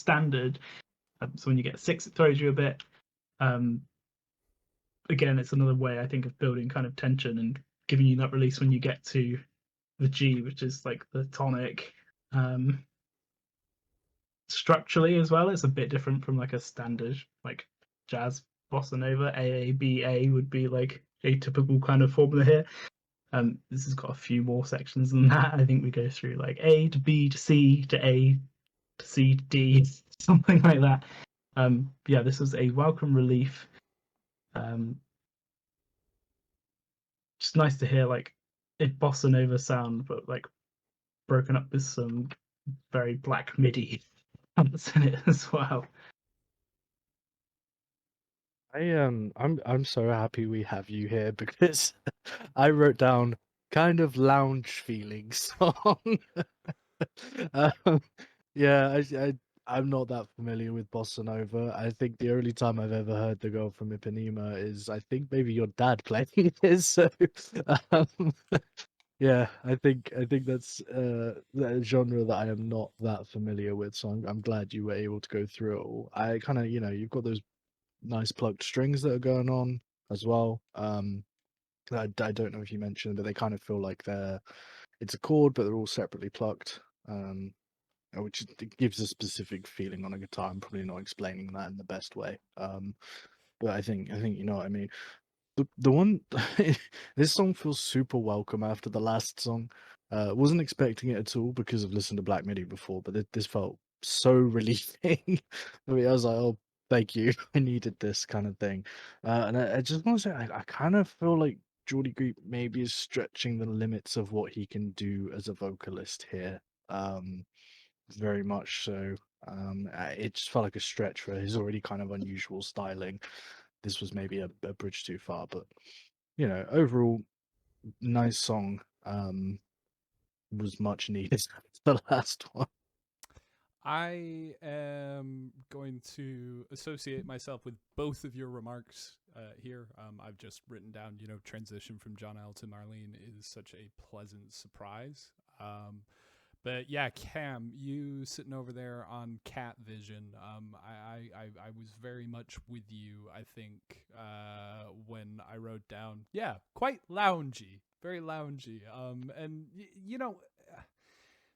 standard. So when you get a 6, it throws you a bit. Again, it's another way, I think, of building kind of tension and giving you that release when you get to the G, which is like the tonic. Structurally as well, it's a bit different from like a standard like jazz bossa nova. A would be like a typical kind of formula here. This has got a few more sections than that. I think we go through like A to B to C to A to C to D, something like that. Yeah, this was a welcome relief. Just nice to hear like a bossa nova sound, but like broken up with some very black MIDI that's in it as well. I'm so happy we have you here because I wrote down kind of lounge feeling song. um, yeah, I'm not that familiar with bossa nova. I think the only time I've ever heard the girl from Ipanema is I think maybe your dad playing it. So um, yeah, I think that's a genre that I am not that familiar with. So I'm glad you were able to go through it all. I kind of you've got those nice plucked strings that are going on as well. I don't know if you mentioned, but they kind of feel like it's a chord, but they're all separately plucked. Which it gives a specific feeling on a guitar. I'm probably not explaining that in the best way. But I think you know what I mean. The one this song feels super welcome after the last song. Wasn't expecting it at all because I've listened to Black Midi before, but this felt so relieving. I mean, I was like, oh, thank you. I needed this kind of thing. And I just want to say, I kind of feel like Geordie Greep maybe is stretching the limits of what he can do as a vocalist here. Very much so. It just felt like a stretch for his already kind of unusual styling. This was maybe a bridge too far, but overall, nice song. Was much needed. The last one. I am going to associate myself with both of your remarks here. I've just written down, transition from John L to Marlene is such a pleasant surprise. But yeah, Cam, you sitting over there on Cat Vision. I was very much with you. I think when I wrote down, yeah, quite loungy, very loungy. And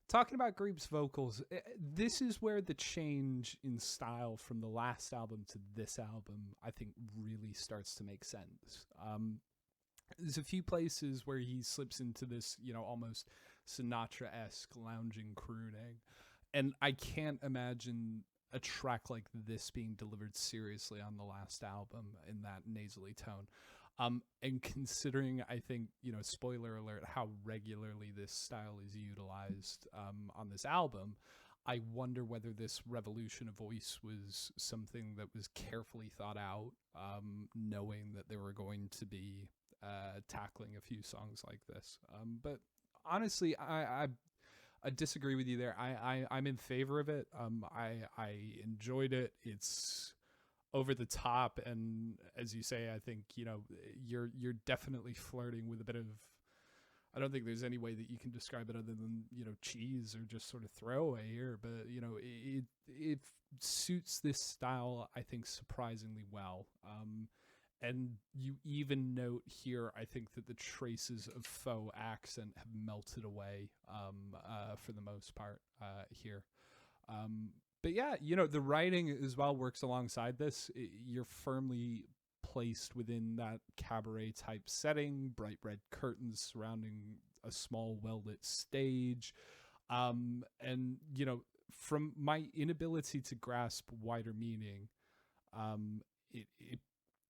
talking about Greep's vocals, this is where the change in style from the last album to this album, I think, really starts to make sense. There's a few places where he slips into this, almost Sinatra-esque lounging crooning. And I can't imagine a track like this being delivered seriously on the last album in that nasally tone. And considering, I think, spoiler alert, how regularly this style is utilized on this album, I wonder whether this revolution of voice was something that was carefully thought out, knowing that they were going to be tackling a few songs like this. But honestly, I disagree with you there. I'm in favor of it. I enjoyed it. It's over the top, and as you say, I think you're definitely flirting with a bit of. I don't think there's any way that you can describe it other than cheese or just sort of throwaway here, but it suits this style, I think, surprisingly well. And you even note here, I think, that the traces of faux accent have melted away for the most part here. But yeah, the writing as well works alongside this. You're firmly placed within that cabaret type setting, bright red curtains surrounding a small well-lit stage. And, from my inability to grasp wider meaning, it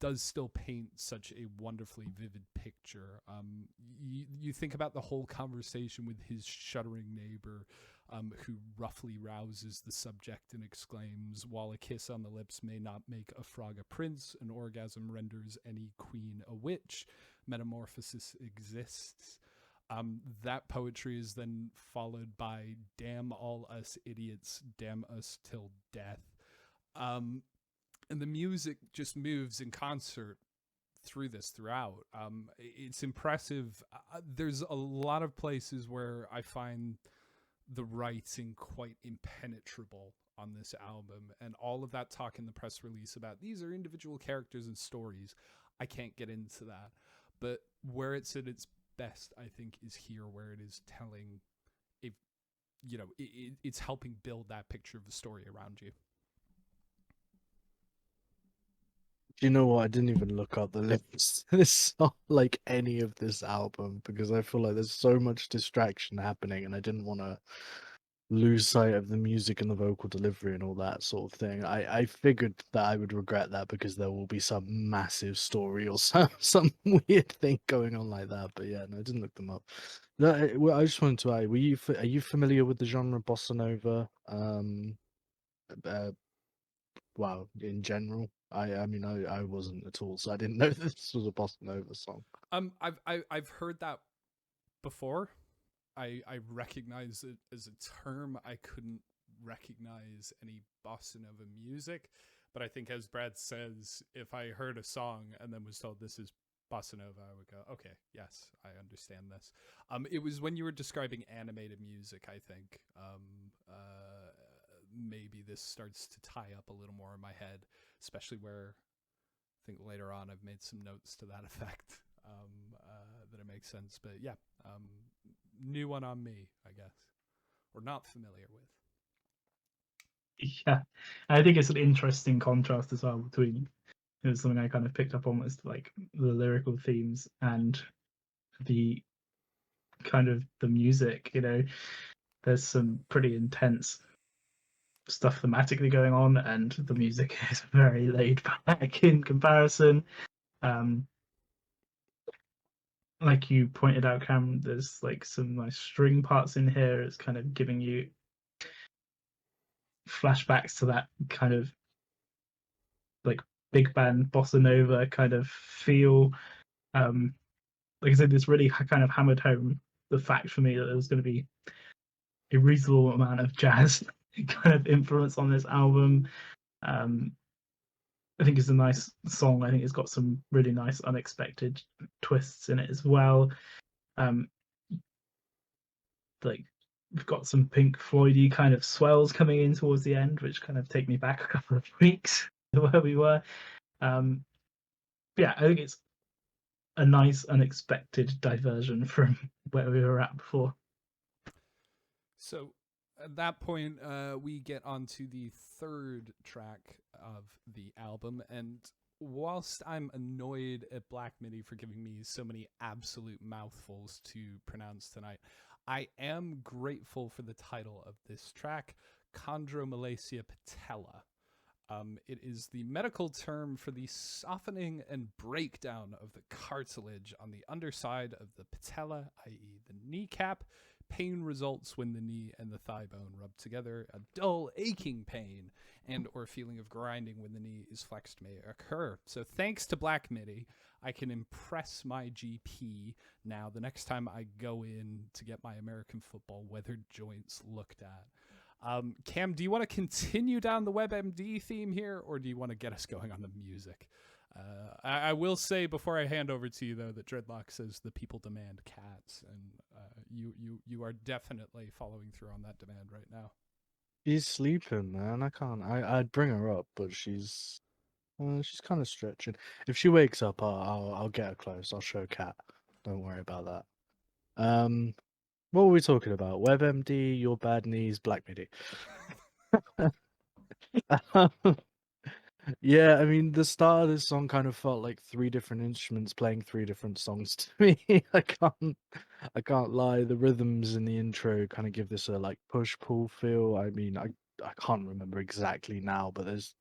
does still paint such a wonderfully vivid picture. You think about the whole conversation with his shuddering neighbor, who roughly rouses the subject and exclaims, "While a kiss on the lips may not make a frog a prince, an orgasm renders any queen a witch. Metamorphosis exists." That poetry is then followed by "Damn all us idiots, damn us till death." And the music just moves in concert through this throughout. It's impressive. There's a lot of places where I find the writing quite impenetrable on this album, and all of that talk in the press release about these are individual characters and stories. I can't get into that. But where it's at its best, I think, is here, where it is telling a, it's helping build that picture of the story around you. Do you know what? I didn't even look up the lyrics to this song, like any of this album, because I feel like there's so much distraction happening, and I didn't want to lose sight of the music and the vocal delivery and all that sort of thing. I figured that I would regret that because there will be some massive story or some weird thing going on like that. But yeah, no, I didn't look them up. No, I just wanted to ask, are you familiar with the genre bossa nova? Uh, wow, in general. I mean, I wasn't at all, so I didn't know this was a bossa nova song. I've heard that before. I recognize it as a term. I couldn't recognize any bossa nova music, but I think, as Brad says, if I heard a song and then was told this is bossa nova, I would go, okay, yes, I understand this. It was when you were describing animated music, I think, maybe this starts to tie up a little more in my head, especially where I think later on I've made some notes to that effect, that it makes sense. But yeah, new one on me, I guess, or not familiar with. Yeah, I think it's an interesting contrast as well between, it was something I kind of picked up on, was like the lyrical themes and the kind of the music. There's some pretty intense stuff thematically going on, and the music is very laid back in comparison. Like you pointed out, Cam, there's like some nice string parts in here. It's kind of giving you flashbacks to that kind of like big band bossa nova kind of feel. Like I said, this really kind of hammered home the fact for me that there was going to be a reasonable amount of jazz kind of influence on this album. I think it's a nice song. I think it's got some really nice unexpected twists in it as well. Like we've got some Pink Floydy kind of swells coming in towards the end, which kind of take me back a couple of weeks to where we were. Yeah, I think it's a nice unexpected diversion from where we were at before. So at that point, we get onto the third track of the album, and whilst I'm annoyed at Black Midi for giving me so many absolute mouthfuls to pronounce tonight, I am grateful for the title of this track, chondromalacia patella. It is the medical term for the softening and breakdown of the cartilage on the underside of the patella, i.e. the kneecap. Pain results when the knee and the thigh bone rub together. A dull, aching pain and or feeling of grinding when the knee is flexed may occur. So thanks to Black Midi, I can impress my GP now the next time I go in to get my American football weathered joints looked at. Cam, do you want to continue down the WebMD theme here, or do you want to get us going on the music? I will say before I hand over to you, though, that Dreadlock says the people demand cats, and you are definitely following through on that demand right now. She's sleeping, man. I can't. I'd bring her up, but she's kind of stretching. If she wakes up, I'll get her close. I'll show Cat. Don't worry about that. What were we talking about? WebMD, Your Bad Knees, Black Midi. Yeah, I mean, the start of this song kind of felt like three different instruments playing three different songs to me. I can't lie. The rhythms in the intro kind of give this a like push-pull feel. I mean, I can't remember exactly now, but there's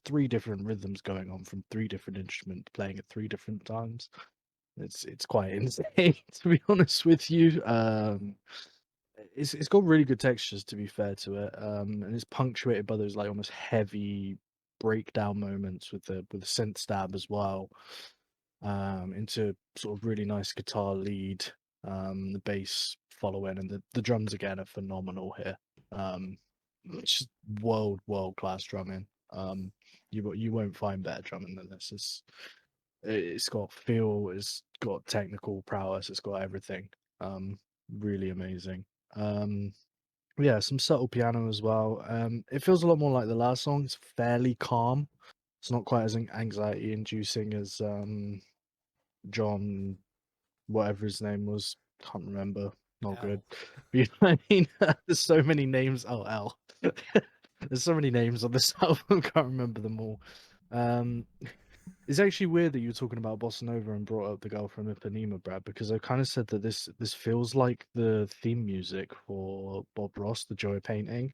three different rhythms going on from three different instruments playing at three different times. It's quite insane, to be honest with you. It's got really good textures, to be fair to it, and it's punctuated by those like almost heavy breakdown moments with the synth stab as well, into sort of really nice guitar lead, the bass following, and the drums again are phenomenal here. It's just world class drumming. You won't find better drumming than this. It's got feel, it's got technical prowess, it's got everything. Really amazing. Um, Yeah, some subtle piano as well. It feels a lot more like the last song. It's fairly calm. It's not quite as anxiety inducing as John, whatever his name was. Can't remember. Not good. L. But you know what I mean? There's so many names. Oh, L. There's so many names on this album. Can't remember them all. It's actually weird that you were talking about bossa nova and brought up the girl from Ipanema, Brad, because I kind of said that this feels like the theme music for Bob Ross, The Joy of Painting,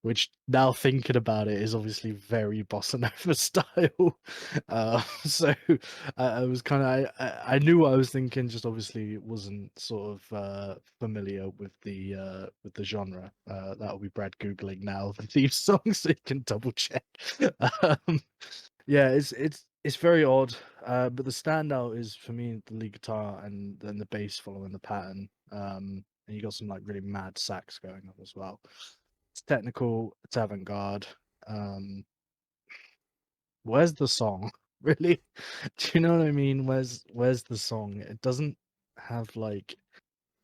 which now thinking about it is obviously very bossa nova style. So I was kind of I knew what I was thinking, just obviously wasn't sort of familiar with the genre. That'll be Brad googling now the theme song so you can double check. um, yeah, it's very odd, but the standout is for me the lead guitar and then the bass following the pattern. And you got some like really mad sax going on as well. It's technical, it's avant-garde. Where's the song? Really? Do you know what I mean? Where's the song? It doesn't have like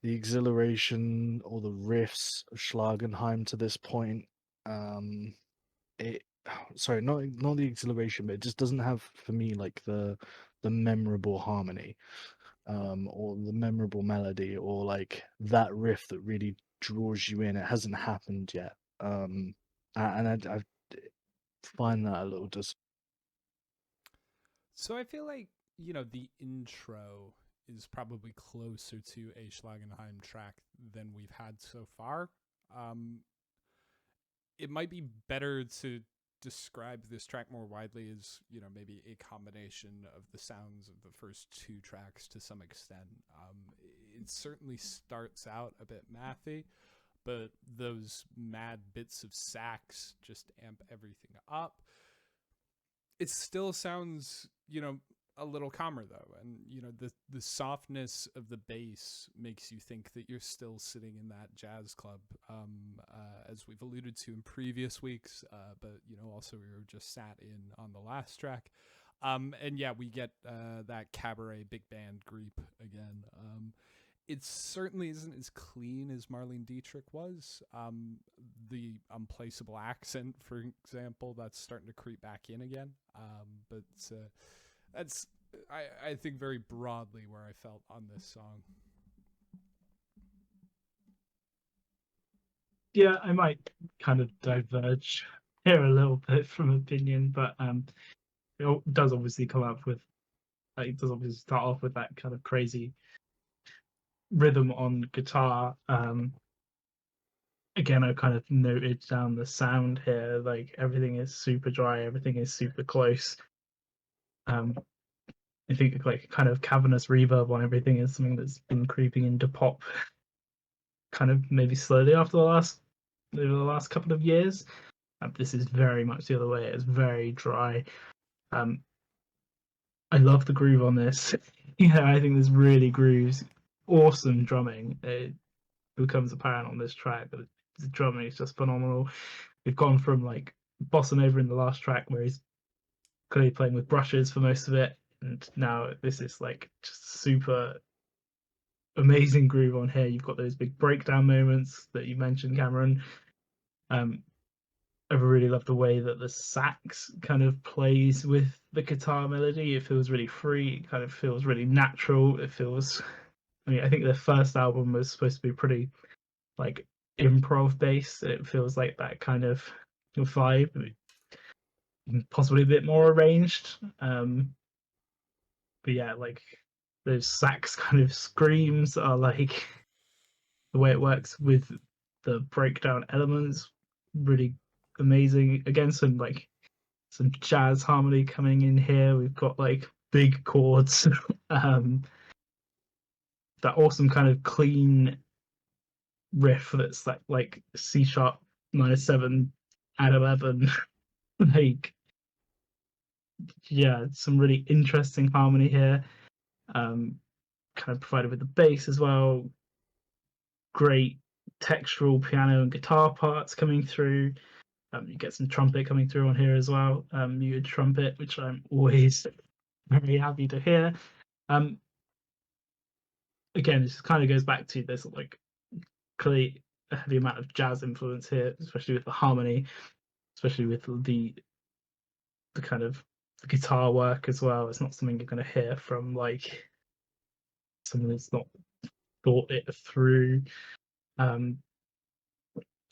the exhilaration or the riffs of Schlagenheim to this point. It sorry, not the exhilaration, but it just doesn't have for me like the memorable harmony, or the memorable melody, or like that riff that really draws you in. It hasn't happened yet. And I find that a little So I feel like, the intro is probably closer to a Schlagenheim track than we've had so far. Um, it might be better to describe this track more widely as, maybe a combination of the sounds of the first two tracks to some extent. It certainly starts out a bit mathy, but those mad bits of sax just amp everything up. It still sounds, a little calmer though, and the softness of the bass makes you think that you're still sitting in that jazz club, as we've alluded to in previous weeks, but also we were just sat in on the last track, and yeah, we get that cabaret big band creep again. It certainly isn't as clean as Marlene Dietrich was. The unplaceable accent, for example, that's starting to creep back in again. But that's, I think, very broadly where I felt on this song. Yeah, I might kind of diverge here a little bit from opinion, but it does obviously come up with, like, it does obviously start off with that kind of crazy rhythm on guitar. Again, I kind of noted down the sound here, like everything is super dry, everything is super close. I think like kind of cavernous reverb on everything is something that's been creeping into pop kind of maybe slowly over the last couple of years. This is very much the other way. It's very dry. I love the groove on this. I think this really grooves. Awesome drumming. It becomes apparent on this track that the drumming is just phenomenal. We've gone from like bossa nova in the last track where he's clearly playing with brushes for most of it, and now this is like just super amazing groove on here. You've got those big breakdown moments that you mentioned, Cameron. I really love the way that the sax kind of plays with the guitar melody. It feels really free. It kind of feels really natural. It feels. I mean, I think the first album was supposed to be pretty like improv based. It feels like that kind of vibe, possibly a bit more arranged. But yeah, like those sax kind of screams are like the way it works with the breakdown elements, really amazing. Again, some jazz harmony coming in here. We've got like big chords, that awesome kind of clean riff that's like C sharp -7 add 11. Like, yeah, some really interesting harmony here. Kind of provided with the bass as well. Great textural piano and guitar parts coming through. You get some trumpet coming through on here as well, muted trumpet, which I'm always very happy to hear. Again, this kind of goes back to this like clearly a heavy amount of jazz influence here, especially with the harmony, especially with the kind of the guitar work as well. It's not something you're going to hear from like someone that's not thought it through. Um,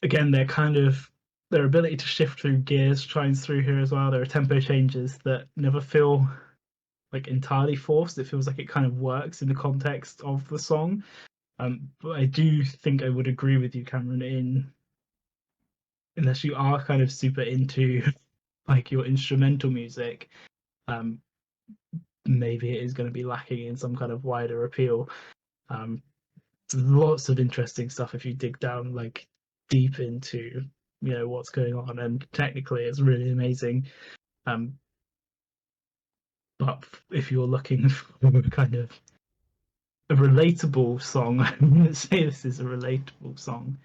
Again, their ability to shift through gears shines through here as well. There are tempo changes that never feel like entirely forced. It feels like it kind of works in the context of the song. But I do think I would agree with you, Cameron, in unless you are kind of super into like your instrumental music, um, maybe it is going to be lacking in some kind of wider appeal. Um, Lots of interesting stuff if you dig down like deep into what's going on, and technically it's really amazing. But if you're looking for kind of a relatable song, I'm going to say this is a relatable song.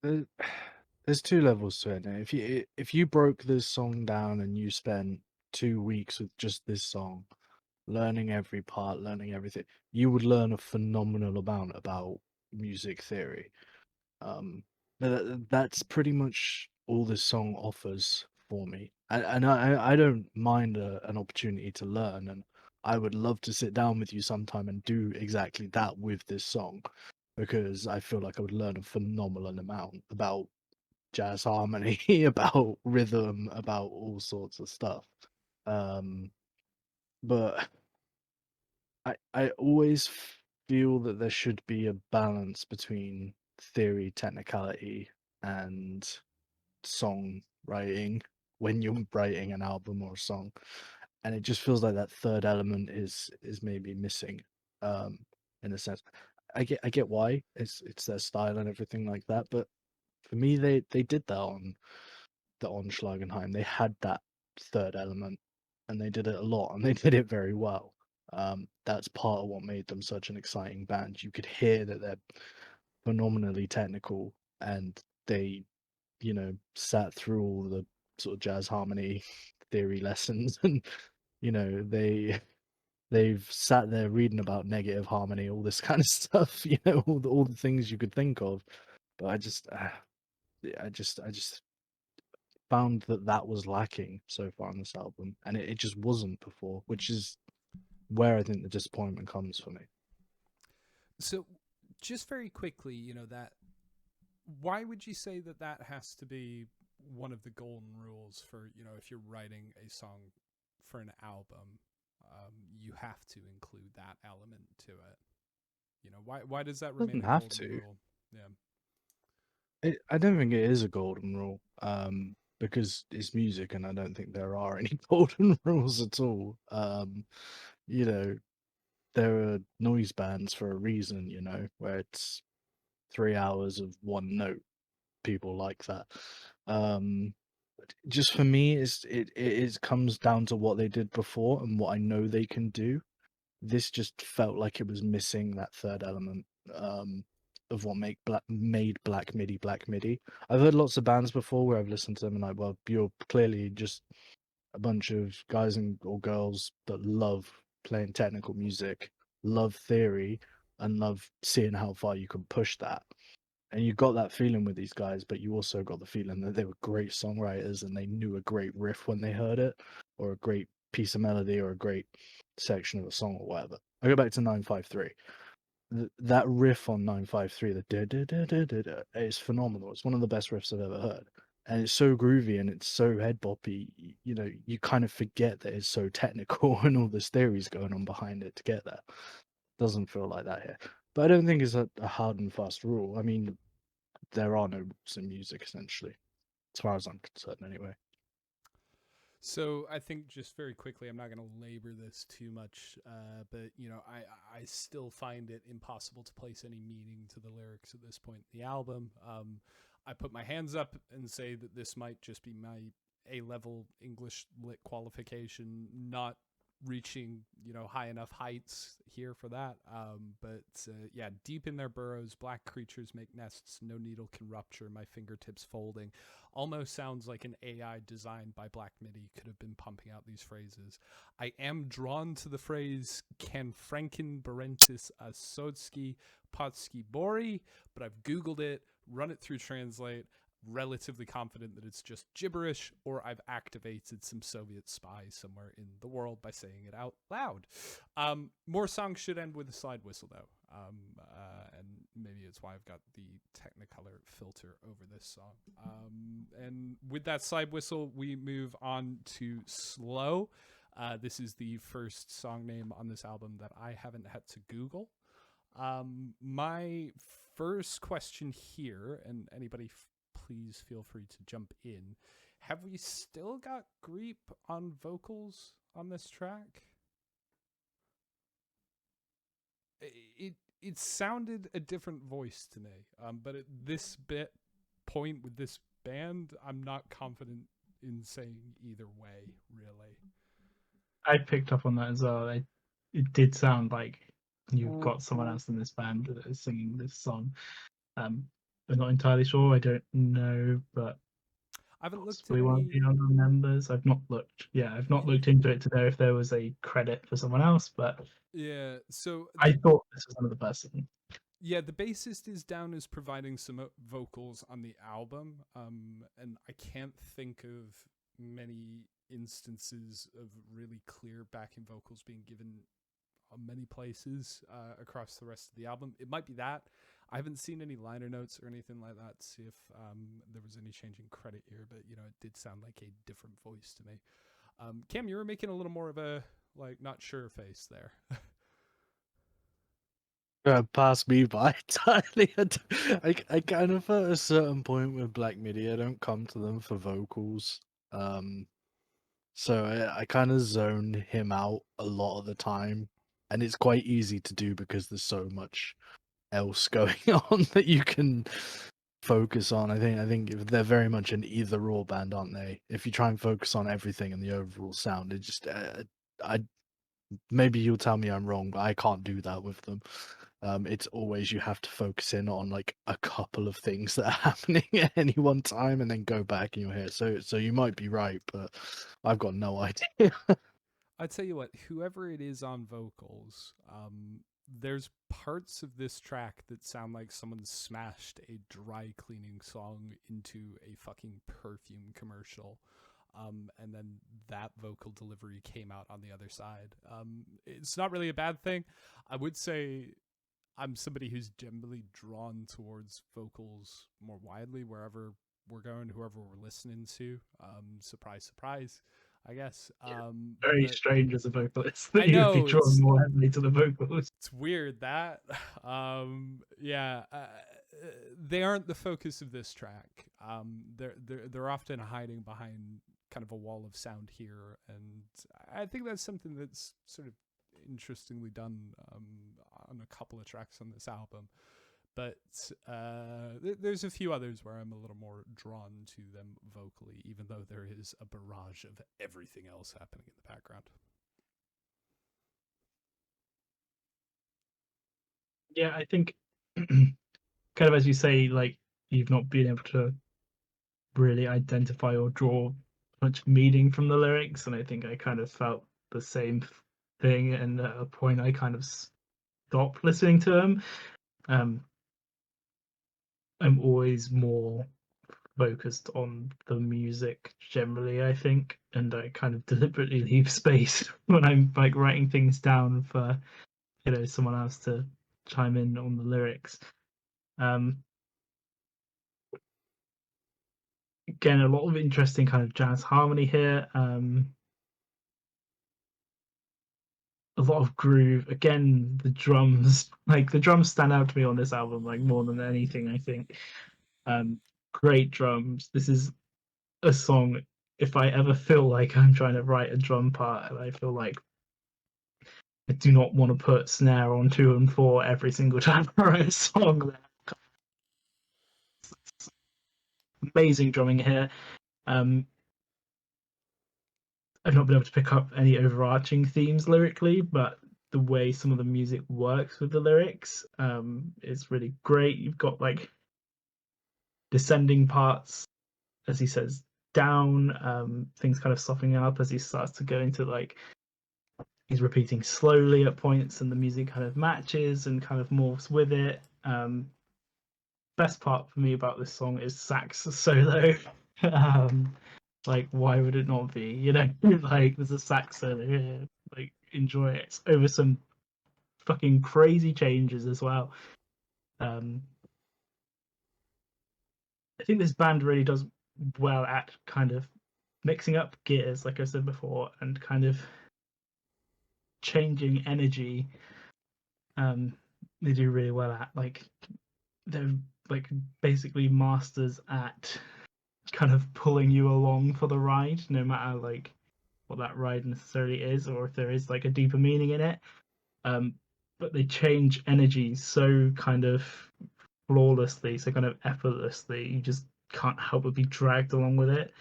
There's two levels to it. Now. If you broke this song down and you spent 2 weeks with just this song, learning every part, learning everything, you would learn a phenomenal amount about music theory. But that's pretty much all this song offers for me, and I don't mind an opportunity to learn, and I would love to sit down with you sometime and do exactly that with this song, because I feel like I would learn a phenomenal amount about jazz harmony, about rhythm, about all sorts of stuff. Um, but I always feel that there should be a balance between theory, technicality, and song writing when you're writing an album or a song. And it just feels like that third element is maybe missing, um, in a sense. I get why it's their style and everything like that, but for me they did that on Schlagenheim. They had that third element, and they did it a lot, and they did it very well. That's part of what made them such an exciting band. You could hear that they're phenomenally technical, and they, sat through all the sort of jazz harmony theory lessons, and they've sat there reading about negative harmony, all this kind of stuff. All the things you could think of. But I just found that was lacking so far on this album, and it just wasn't before, which is where I think the disappointment comes for me. So, just very quickly, that why would you say that that has to be one of the golden rules for, if you're writing a song for an album, you have to include that element to it? Why does that remain Doesn't a have golden to. rule? Yeah. I don't think it is a golden rule, because it's music, and I don't think there are any golden rules at all. You know, there are noise bands for a reason, where it's 3 hours of one note. People like that. Um, just for me, it comes down to what they did before and what I know they can do. This just felt like it was missing that third element, of what made Black Midi Black Midi. I've heard lots of bands before where I've listened to them and like, well, you're clearly just a bunch of guys or girls that love playing technical music, love theory, and love seeing how far you can push that. And you got that feeling with these guys, but you also got the feeling that they were great songwriters and they knew a great riff when they heard it, or a great piece of melody, or a great section of a song, or whatever. I go back to 953. That riff on 953, the da da da da da da, is phenomenal. It's one of the best riffs I've ever heard. And it's so groovy and it's so head boppy, you kind of forget that it's so technical and all this theories going on behind it to get there. Doesn't feel like that here. But I don't think it's a hard and fast rule. I mean, there are no rules in music, essentially, as far as I'm concerned, anyway. So I think just very quickly, I'm not going to labor this too much, but I still find it impossible to place any meaning to the lyrics at this point in the album. I put my hands up and say that this might just be my A-level English lit qualification not reaching, high enough heights here for that. But yeah, deep in their burrows, black creatures make nests. No needle can rupture. My fingertips folding. Almost sounds like an AI designed by Black Midi could have been pumping out these phrases. I am drawn to the phrase "Can Franken Berentis Asodski Potski Bori," but I've Googled it, run it through Translate, relatively confident that it's just gibberish, or I've activated some Soviet spy somewhere in the world by saying it out loud. More songs should end with a slide whistle, though. And maybe it's why I've got the Technicolor filter over this song. And with that slide whistle, we move on to Slow. This is the first song name on this album that I haven't had to Google. My first question here, and anybody please feel free to jump in. Have we still got Greep on vocals on this track? It sounded a different voice to me, but at this point with this band, I'm not confident in saying either way, really. I picked up on that as well. It did sound like you've got someone else in this band that is singing this song. I'm not entirely sure. I don't know, but I haven't looked possibly one of the other members. I've not looked. Yeah, I've not looked into it to know if there was a credit for someone else, but yeah. So I thought this was another person. Yeah, the bassist is down as providing some vocals on the album, and I can't think of many instances of really clear backing vocals being given on many places across the rest of the album. It might be that. I haven't seen any liner notes or anything like that to see if there was any change in credit here, but it did sound like a different voice to me. Cam, you were making a little more of a not sure face there. Pass me by entirely. I kind of at a certain point with Black Midi, I don't come to them for vocals. So I kind of zone him out a lot of the time, and it's quite easy to do because there's so much else going on that you can focus on. I think if they're very much an either or band, aren't they? If you try and focus on everything and the overall sound, it just maybe you'll tell me I'm wrong, but I can't do that with them. It's always you have to focus in on like a couple of things that are happening at any one time and then go back in your head. So you might be right, but I've got no idea. I tell you what, whoever it is on vocals, there's parts of this track that sound like someone smashed a dry cleaning song into a fucking perfume commercial. And then that vocal delivery came out on the other side. It's not really a bad thing. I would say I'm somebody who's generally drawn towards vocals more widely wherever we're going, whoever we're listening to. Surprise, surprise, I guess. Very strange as a vocalist that I you know, would be drawn more heavily to the vocals. It's weird that. They aren't the focus of this track. They're often hiding behind kind of a wall of sound here, and I think that's something that's sort of interestingly done on a couple of tracks on this album. But there's a few others where I'm a little more drawn to them vocally, even though there is a barrage of everything else happening in the background. Yeah, I think kind of as you say, like you've not been able to really identify or draw much meaning from the lyrics, and I think I kind of felt the same thing, and at a point I kind of stopped listening to them. I'm always more focused on the music generally, I think, and I kind of deliberately leave space when I'm like writing things down for someone else to chime in on the lyrics. Again, a lot of interesting kind of jazz harmony here. A lot of groove. Again, the drums stand out to me on this album like more than anything, I think. Great drums. This is a song, if I ever feel like I'm trying to write a drum part and I feel like I do not want to put snare on 2 and 4 every single time I write a song. Amazing drumming here. I've not been able to pick up any overarching themes lyrically, but the way some of the music works with the lyrics is really great. You've got like descending parts, as he says, down, things kind of softening up as he starts to go into like he's repeating slowly at points, and the music kind of matches and kind of morphs with it. Best part for me about this song is sax solo. Like, why would it not be? You know, like there's a sax solo here. Like, enjoy it. It's over some fucking crazy changes as well. I think this band really does well at kind of mixing up gears, like I said before, and kind of changing energy. They do really well at like they're like basically masters at kind of pulling you along for the ride, no matter like what that ride necessarily is, or if there is like a deeper meaning in it. But they change energy so kind of flawlessly, so kind of effortlessly. You just can't help but be dragged along with it.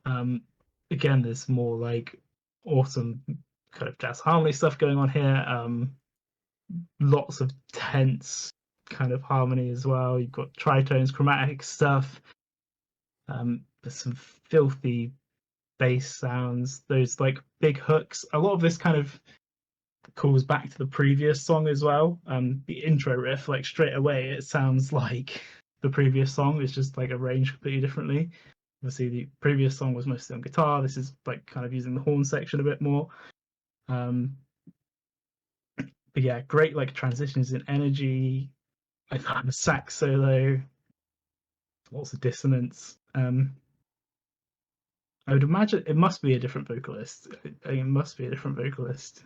Again, there's more like awesome kind of jazz harmony stuff going on here. Lots of tense kind of harmony as well. You've got tritones, chromatic stuff. There's some filthy bass sounds, those like big hooks. A lot of this kind of calls back to the previous song as well. The intro riff, like straight away, it sounds like the previous song. It's just like arranged completely differently. Obviously, the previous song was mostly on guitar. This is like kind of using the horn section a bit more. But yeah, great like transitions in energy. I found a sax solo, lots of dissonance. I would imagine it must be a different vocalist. I think it must be a different vocalist.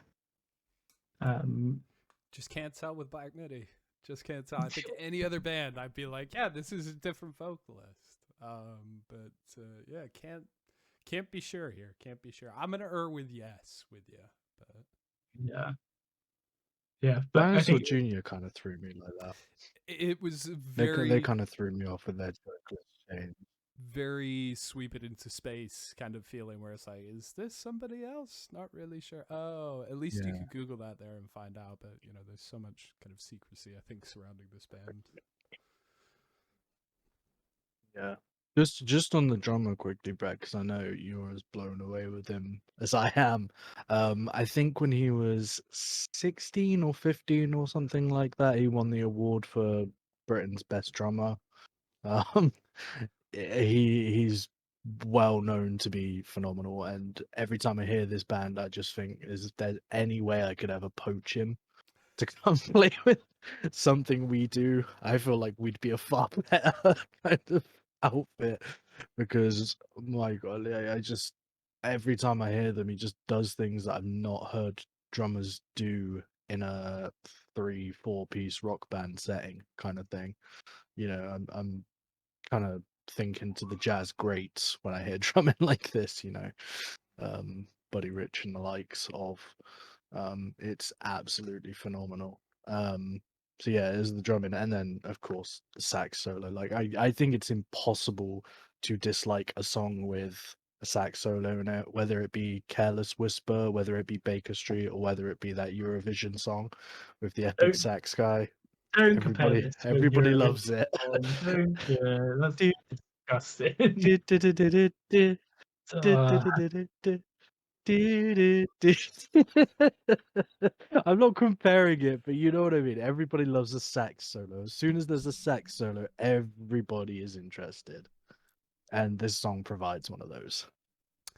Just can't tell with Black Midi. Just can't tell. I think any other band, I'd be like, yeah, this is a different vocalist. Yeah, can't be sure here. Can't be sure. I'm gonna with yes with you, but yeah. But I Dinosaur think Jr. kind of threw me like that. it was They very kind of threw me off with their vocalist change. very sweep it into space kind of feeling where it's like, is this somebody else? Not really sure. Oh, at least you could Google that there and find out. But you know, there's so much kind of secrecy, I think, surrounding this band. Yeah. Just on the drummer quickly, Brett, because I know you're as blown away with him as I am. I think when he was 16 or 15 or something like that, he won the award for Britain's best drummer. He's well known to be phenomenal, and every time I hear this band, I just think, is there any way I could ever poach him to come play with something we do? I feel like we'd be a far better kind of outfit, because my god, I just, every time I hear them, he just does things that I've not heard drummers do in a 3-4 piece rock band setting kind of thing. You know, I'm kind of thinking to the jazz greats when I hear drumming like this, you know, Buddy Rich and the likes of. It's absolutely phenomenal. So yeah, there's the drumming, and then of course the sax solo. Like I think it's impossible to dislike a song with a sax solo in it, whether it be Careless Whisper, whether it be Baker Street, or whether it be that Eurovision song with the epic sax guy. don't compare this. Everybody loves it. Don't, that's disgusting. I'm not comparing it, but you know what I mean. Everybody loves a sax solo. As soon as there's a sax solo, everybody is interested. And this song provides one of those.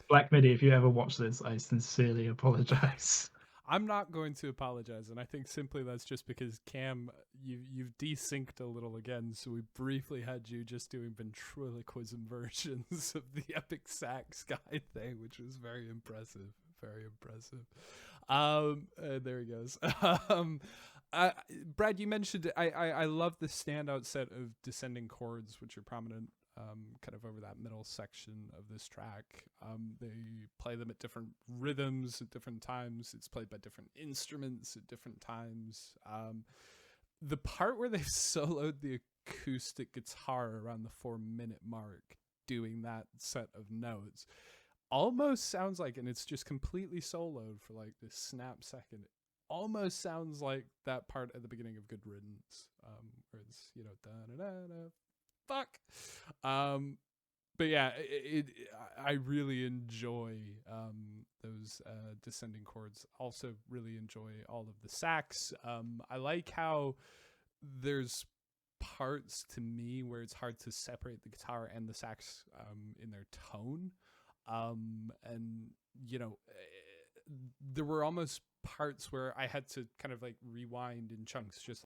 Black Midi, if you ever watch this, I sincerely apologize. I'm not going to apologize, and I think simply that's just because Cam, you've desynced a little again, so we briefly had you just doing ventriloquism versions of the epic sax guy thing, which was very impressive. Very impressive. There he goes. Brad, you mentioned I love the standout set of descending chords, which are prominent kind of over that middle section of this track. They play them at different rhythms at different times. It's played by different instruments at different times. The part where they've soloed the acoustic guitar around the 4-minute mark, doing that set of notes, almost sounds like, and it's just completely soloed for like this snap second, almost sounds like that part at the beginning of Good Riddance, where it's, you know, da-da-da-da, fuck. But yeah, I really enjoy those descending chords. Also really enjoy all of the sax. I like how there's parts to me where it's hard to separate the guitar and the sax in their tone. And, you know, there were almost parts where I had to kind of like rewind in chunks, just